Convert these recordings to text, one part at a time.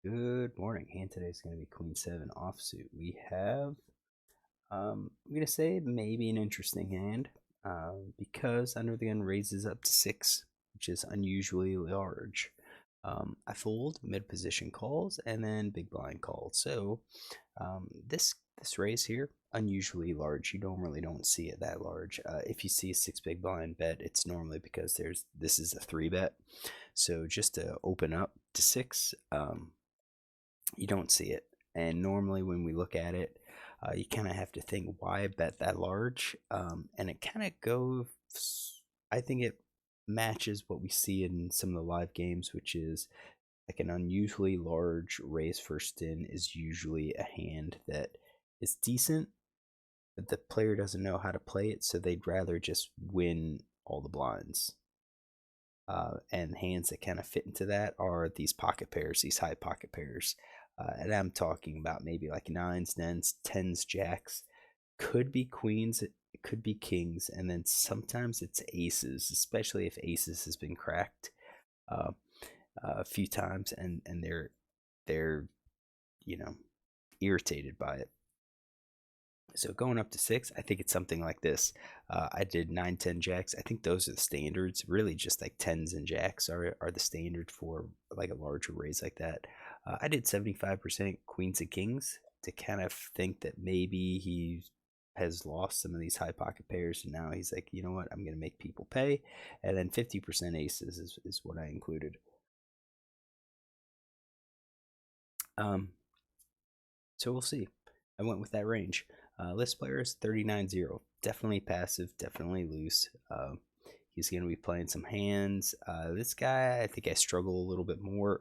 Good morning. Hand today is going to be Queen 7 offsuit. We have, I'm going to say maybe an interesting hand because under the gun raises up to 6, which is unusually large. I fold, mid position calls, and then big blind calls. So this raise here, unusually large. You normally don't see it that large. If you see a 6 big blind bet, it's normally because this is a 3 bet. So just to open up to 6, you don't see it. And normally when we look at it, you kind of have to think, why bet that large? And it kind of goes, I think it matches what we see in some of the live games, which is like an unusually large raise first in is usually a hand that is decent, but the player doesn't know how to play it, so they'd rather just win all the blinds. And hands that kind of fit into that are these pocket pairs, these high pocket pairs. And I'm talking about maybe like 9s, 10s, jacks. Could be queens, it could be kings, and then sometimes it's aces, especially if aces has been cracked a few times, and they're irritated by it. So going up to 6, I think it's something like this. I did 9, 10 jacks. I think those are the standards. Really, just like 10s and jacks are the standard for like a larger raise like that. I did 75% queens and kings to kind of think that maybe he has lost some of these high pocket pairs, and now he's like, you know what, I'm going to make people pay. And then 50% aces is what I included. So we'll see. I went with that range. List players 39-0. Definitely passive, definitely loose. He's going to be playing some hands. This guy, I think I struggle a little bit more.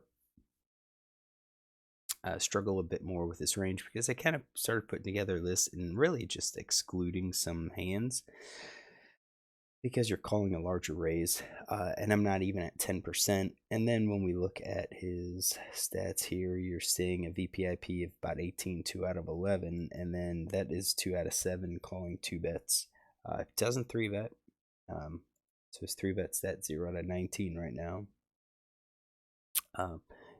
Struggle a bit more with this range because I kind of started putting together a list and really just excluding some hands because you're calling a larger raise, and I'm not even at 10%. And then when we look at his stats here, you're seeing a VPIP of about 18, 2 out of 11, and then that is 2 out of 7 calling 2 bets. Doesn't 3 bet, so his 3 bet stat 0 out of 19 right now.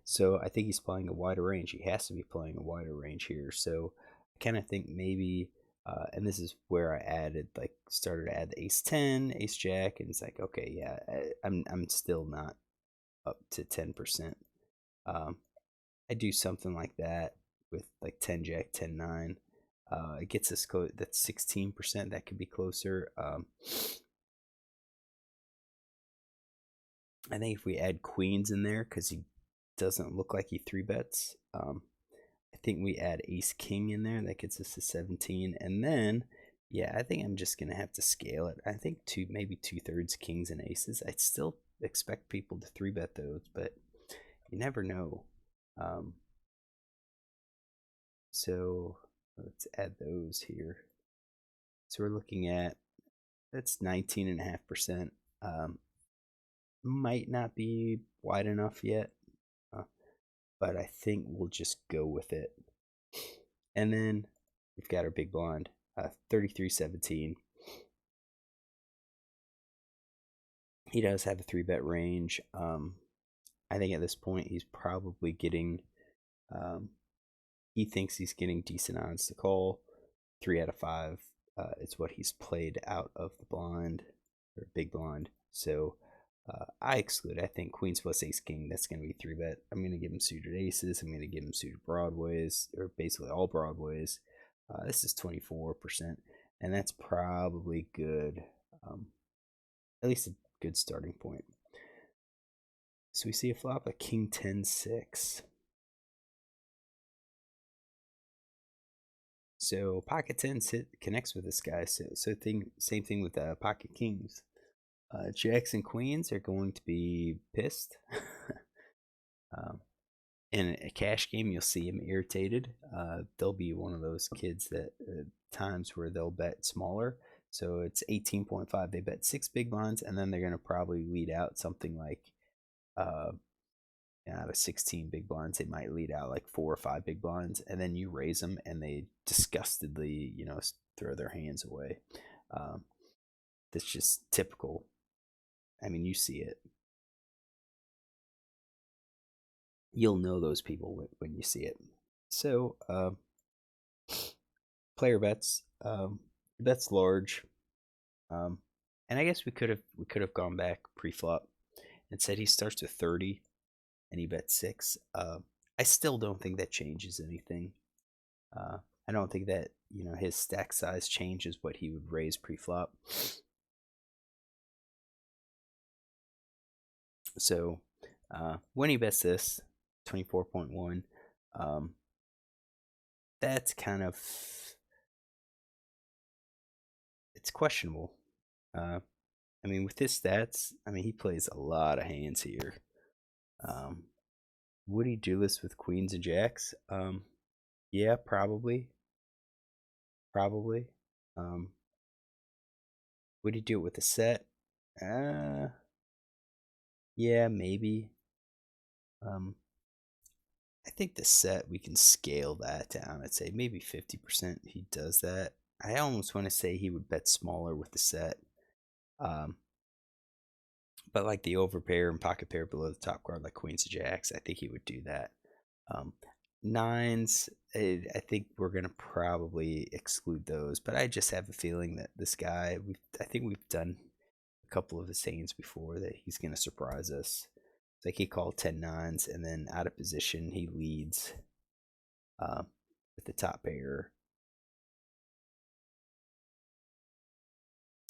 So I think he's playing a wider range. He has to be playing a wider range here. So I kind of think maybe, and this is where I started to add the ace 10, ace jack, and it's like, okay, yeah, I'm still not up to 10%. I do something like that with like 10 jack, 10 9. It gets us close. That's 16%. That could be closer. I think if we add queens in there, because he doesn't look like he 3 bets. I think we add ace king in there. That gets us to 17. And then, yeah, I think I'm just going to have to scale it. I think maybe 2/3 kings and aces. I'd still expect people to 3 bet those, but you never know. So let's add those here. So we're looking at, that's 19.5%. Might not be wide enough yet, but I think we'll just go with it. And then we've got our big blind, 33-17. He does have a 3 bet range. I think at this point he's probably getting, he thinks he's getting decent odds to call. 3 out of 5 is what he's played out of the blind, or big blind. So I exclude. I think queens plus ace king, that's going to be 3 bet. I'm going to give him suited aces. I'm going to give him suited broadways, or basically all broadways. This is 24%, and that's probably good. At least a good starting point. So we see a flop, a king 10-6. So pocket 10s connects with this guy. So same thing with pocket kings. Jacks and queens are going to be pissed. In a cash game, you'll see him irritated. They'll be one of those kids that times where they'll bet smaller. So it's 18.5. They bet 6 big blinds, and then they're going to probably lead out something like, out of 16 big blinds, they might lead out like 4 or 5 big blinds, and then you raise them, and they disgustedly, throw their hands away. That's just typical. I mean, you see it. you'll know those people when you see it. So player bets, bets large, um, and I guess we could have gone back pre-flop and said he starts with 30 and he bets 6. I still don't think that changes anything. Uh, I don't think that his stack size changes what he would raise pre-flop. So when he bets this 24.1, that's kind of, it's questionable. I mean, with his stats, I mean, he plays a lot of hands here. Would he do this with queens and jacks? Yeah, probably. Probably. Um, would he do it with a set? Yeah, maybe. Um, I think the set, we can scale that down. I'd say maybe 50% he does that. I almost want to say he would bet smaller with the set. Um, but like the overpair and pocket pair below the top card, like queens and jacks, I think he would do that. Um, nines, I think we're gonna probably exclude those, but I just have a feeling that this guy, I think we've done a couple of his hands before that he's gonna surprise us. It's like he called 10 nines, and then out of position he leads with the top pair.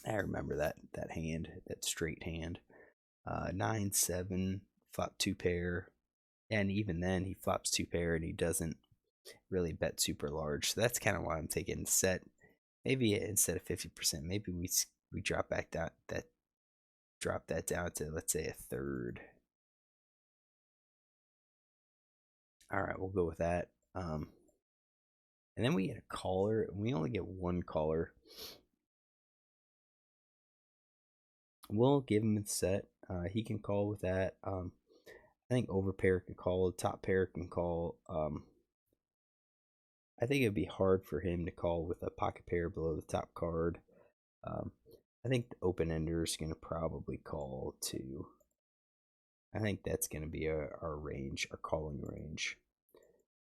I remember that hand, that straight hand. 9-7, flop 2 pair, and even then he flops 2 pair and he doesn't really bet super large. So that's kind of why I'm taking set. Maybe instead of 50%, maybe we drop back down drop that down to, let's say, a third. All right, we'll go with that. And then we get a caller, and we only get one caller. We'll give him a set. He can call with that. I think overpair can call. Top pair can call. I think it'd be hard for him to call with a pocket pair below the top card. I think the open ender is going to probably call too. I think that's going to be our range, our calling range.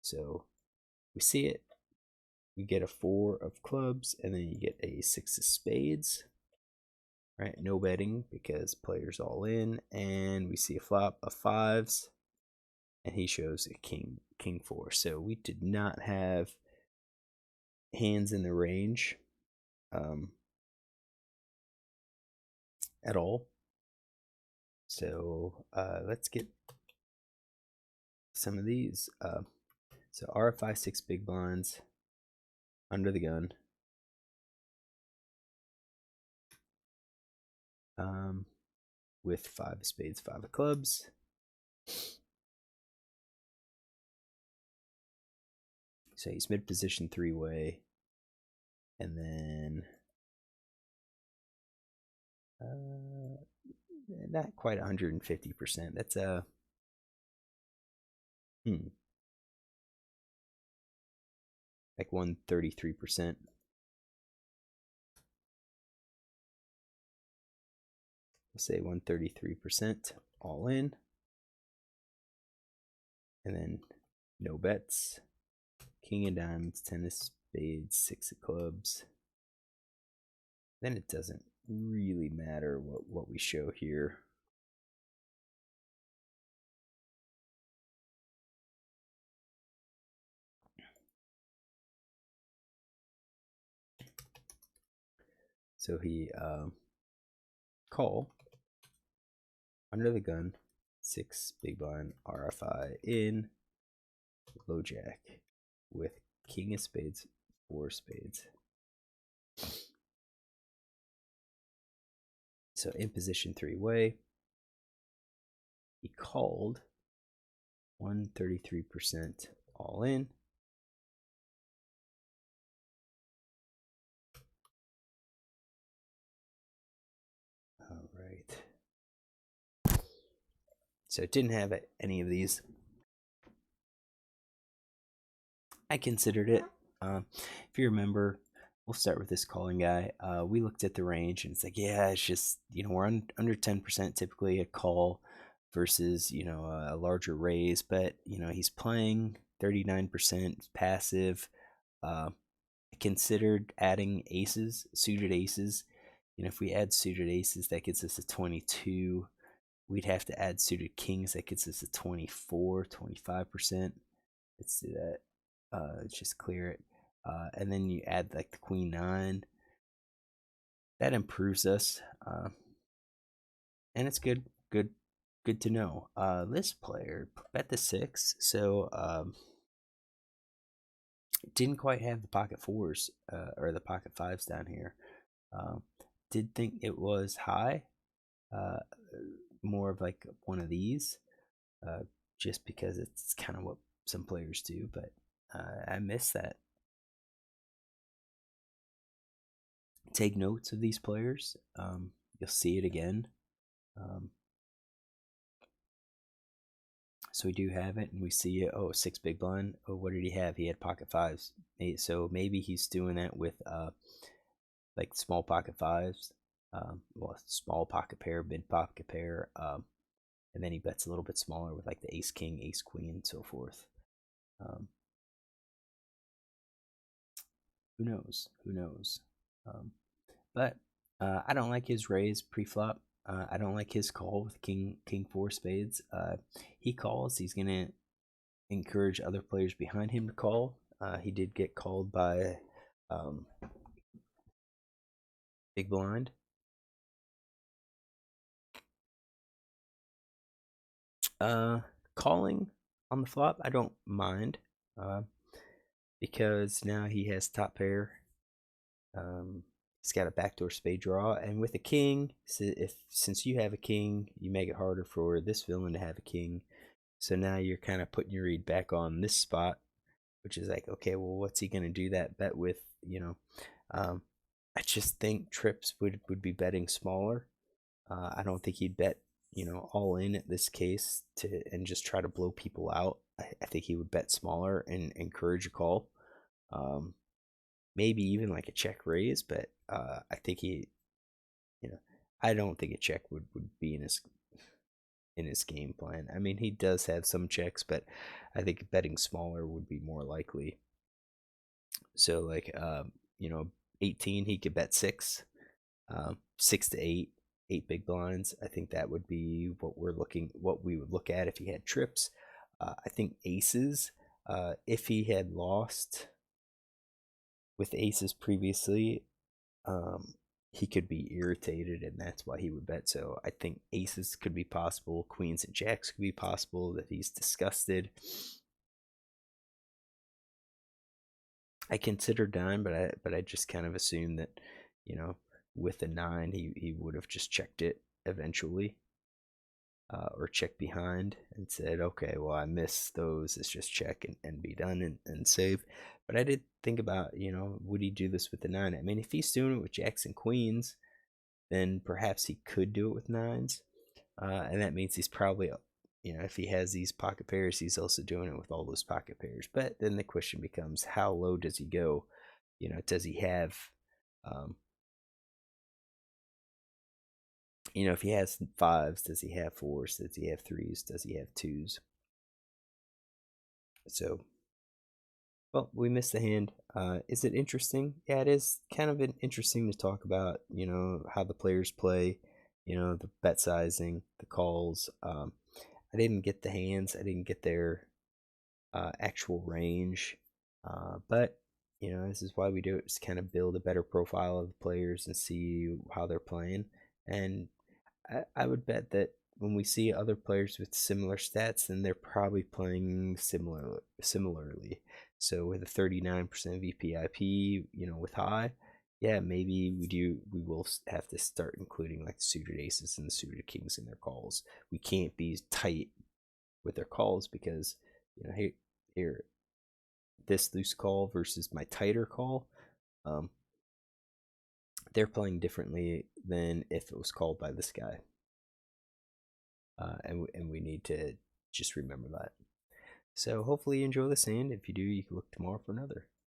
So we see it. You get a 4 of clubs, and then you get a 6 of spades. Right, no betting because players all in, and we see a flop of 5s, and he shows a king 4. So we did not have hands in the range at all. So let's get some of these. So RFI 6 big blinds under the gun. With 5 of spades, 5 of clubs. So he's mid position 3-way, and then not quite 150%. That's a like 133%. We'll say 133% all in, and then no bets. King of diamonds, 10 of spades, 6 of clubs. Then it doesn't really matter what we show here. So he call under the gun, 6 big blind RFI in low jack with king of spades, 4 spades. So in position 3-way, he called 133% all in. All right. So it didn't have any of these. I considered it. If you remember, we'll start with this calling guy. We looked at the range, and it's like, yeah, it's just, we're under 10% typically a call. versus a larger raise, but he's playing 39% passive. Uh, Considered adding aces, suited aces. If we add suited aces, that gets us a 22. We'd have to add suited kings, that gets us a 24, 25%. Let's do that. Let's just clear it. And then you add like the queen 9. That improves us. And it's good to know. This player bet the 6, so didn't quite have the pocket 4s or the pocket 5s down here. Did think it was high, more of like one of these, just because it's kind of what some players do, but I missed that. Take notes of these players. You'll see it again. So we do have it, and we see it. Oh, 6 big blind. Oh, what did he have? He had pocket 5s. So maybe he's doing that with like small pocket 5s. Well, small pocket pair, mid pocket pair, and then he bets a little bit smaller with like the ace king, ace queen, and so forth. Who knows? Who knows? But I don't like his raise pre-flop. I don't like his call with king 4 spades. He calls. He's gonna encourage other players behind him to call. He did get called by big blind. Calling on the flop, I don't mind, because now he has top pair. He's got a backdoor spade draw, and with a king, since you have a king, you make it harder for this villain to have a king. So now you're kind of putting your read back on this spot, which is like, okay, well, what's he gonna do that bet with? I just think Trips would be betting smaller. I don't think he'd bet all in at this case and just try to blow people out. I think he would bet smaller and encourage a call. Maybe even like a check raise, but I think I don't think a check would be in his game plan. I mean, he does have some checks, but I think betting smaller would be more likely. So like 18, he could bet 6, 6 to 8, 8 big blinds. I think that would be what we would look at if he had trips. I think aces, if he had lost with aces previously, he could be irritated, and that's why he would bet. So I think aces could be possible, queens and jacks could be possible, that he's disgusted. I consider dime, but I just kind of assume that with a 9 he would have just checked it eventually, or checked behind and said, okay, well, I missed those, it's just check and be done and save. But I did think about, would he do this with the 9? I mean, if he's doing it with jacks and queens, then perhaps he could do it with 9s, and that means he's probably, if he has these pocket pairs, he's also doing it with all those pocket pairs. But then the question becomes, how low does he go? Does he have, if he has 5s, does he have 4s? Does he have 3s? Does he have 2s? So, well, we missed the hand. Is it interesting? Yeah, it is kind of interesting to talk about, how the players play, the bet sizing, the calls. I didn't get the hands. I didn't get their actual range. But, this is why we do it, just kind of build a better profile of the players and see how they're playing. And I would bet that when we see other players with similar stats, then they're probably playing similarly. So with a 39% VPIP, with high, yeah, maybe we will have to start including like the suited aces and the suited kings in their calls. We can't be tight with their calls because, here, this loose call versus my tighter call, they're playing differently than if it was called by this guy. And we need to just remember that. So hopefully you enjoy this hand. If you do, you can look tomorrow for another.